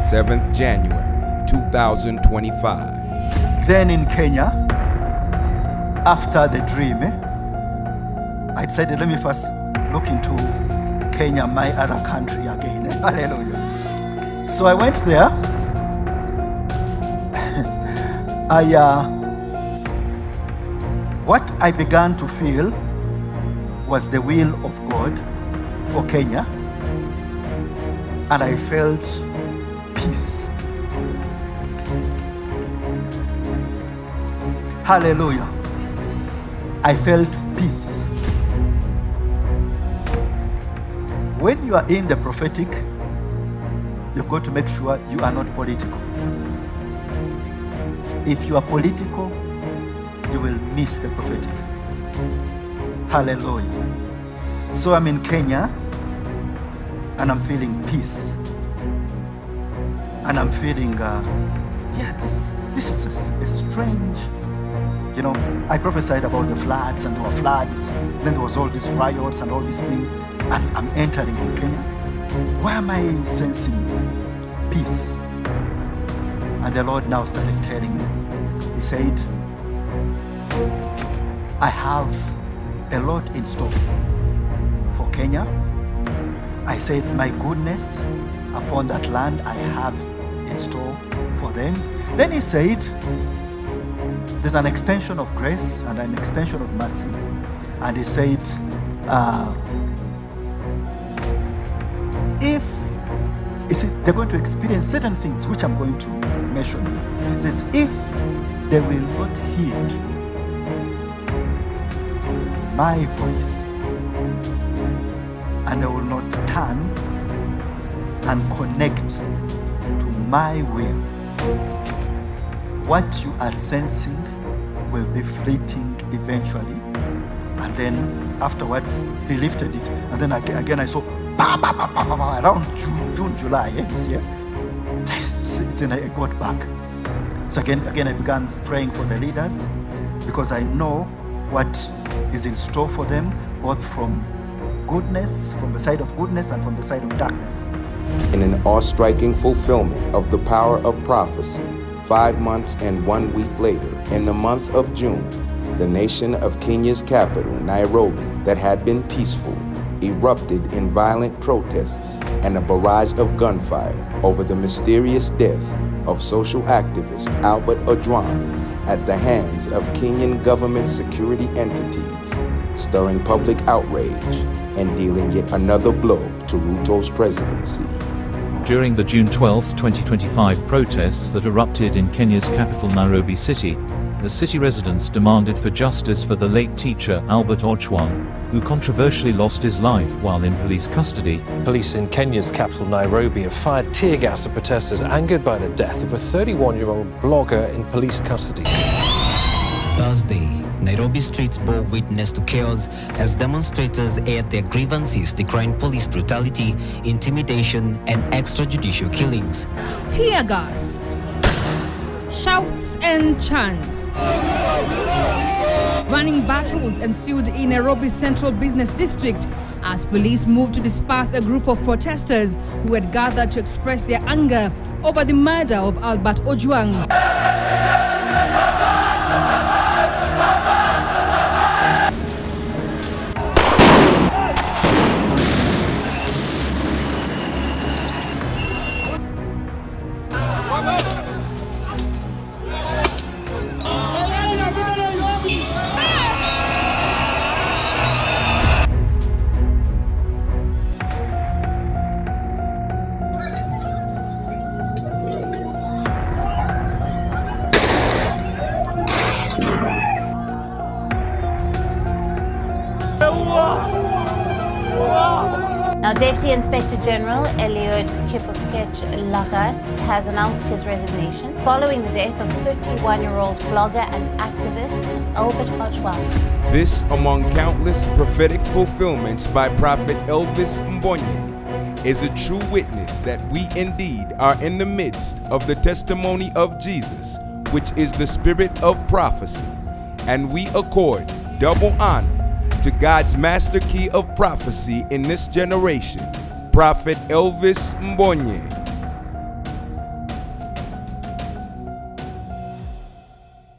7th January 2025. Then in Kenya, after the dream, I decided, let me first look into Kenya, my other country again. Hallelujah. So I went there. What I began to feel was the will of God for Kenya, and I felt peace. Hallelujah. I felt peace. When you are in the prophetic, you've got to make sure you are not political. If you are political, you will miss the prophetic. Hallelujah. So I'm in Kenya, and I'm feeling peace. And I'm feeling, this is a strange, I prophesied about the floods, and there were floods. Then there was all these riots and all these things. And I'm entering in Kenya. Why am I sensing peace? And the Lord now started telling me. He said, I have a lot in store for Kenya. I said, my goodness upon that land I have in store for them. Then he said, there's an extension of grace and an extension of mercy. And he said, they're going to experience certain things which I'm going to mention here. It says, if they will not heed my voice and they will not turn and connect to my will, what you are sensing will be fleeting eventually. And then afterwards, he lifted it. And then again I saw around June, July this year. Then I got back. So again I began praying for the leaders, because I know what is in store for them, both from goodness, from the side of goodness and from the side of darkness. In an awe-striking fulfillment of the power of prophecy, 5 months and 1 week later, in the month of June, the nation of Kenya's capital, Nairobi, that had been peaceful, erupted in violent protests and a barrage of gunfire over the mysterious death of social activist Albert Ojwang at the hands of Kenyan government security entities, stirring public outrage and dealing yet another blow to Ruto's presidency. During the June 12, 2025 protests that erupted in Kenya's capital Nairobi city, the city residents demanded for justice for the late teacher Albert Ojwang, who controversially lost his life while in police custody. Police in Kenya's capital Nairobi have fired tear gas at protesters angered by the death of a 31-year-old blogger in police custody. Thursday, Nairobi streets bore witness to chaos as demonstrators aired their grievances decrying police brutality, intimidation, and extrajudicial killings. Tear gas, shouts and chants. Running battles ensued in Nairobi's central business district as police moved to disperse a group of protesters who had gathered to express their anger over the murder of Albert Ojwang. Now, Deputy Inspector General Eliud Kipokech-Lagat has announced his resignation following the death of 31-year-old blogger and activist Albert Ojwang. This, among countless prophetic fulfillments by Prophet Elvis Mbonye, is a true witness that we indeed are in the midst of the testimony of Jesus, which is the spirit of prophecy, and we accord double honor to God's master key of prophecy in this generation, Prophet Elvis Mbonye.